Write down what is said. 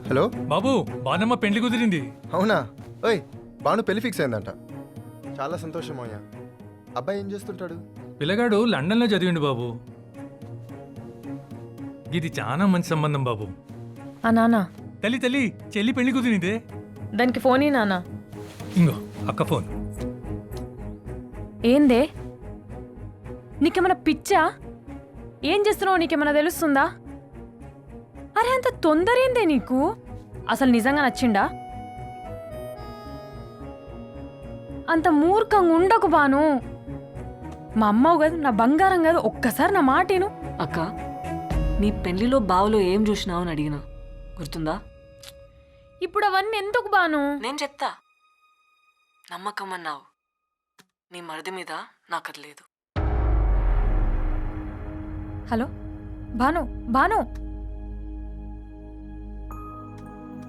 Hello బాబు బానమ్మ పెండ్లి కుదిరింది. అవునా? ఓయ్ బాను పెళ్లి ఫిక్స్ అయిందంట. చాలా సంతోషం అయ్యా. అబ్బాయి ఏం చేస్తుంటాడు? పిల్లగాడు లండన్లో చదివిండు బాబు. ఇది చాలా మంచి సంబంధం బాబు. ఆ నాన్న, తల్లి తల్లి చెల్లి పెళ్లి కుదిరిందే. దానికి ఫోన్ ఈ నాన్న. ఇంగో అక్క ఫోన్. ఏందే, నీకేమైనా పిచ్చా? ఏం చేస్తున్నావు నీకేమైనా తెలుస్తుందా? అరే అంత తొందరేందే నీకు? అసలు నిజంగా నచ్చిండా? అంత మూర్ఖంగా ఉండకు బాను. మా అమ్మవు కాదు, నా బంగారం కాదు, ఒక్కసారి నా మాటేను. అక్క, నీ పెళ్లిలో బావులో ఏం చూసినావు అని అడిగినా, గుర్తుందా? ఇప్పుడు అవన్నీ ఎందుకు బాను? నేను చెప్తా. నమ్మకం అన్నావు, నీ మరిది మీద నాకది లేదు. హలో భాను, భాను.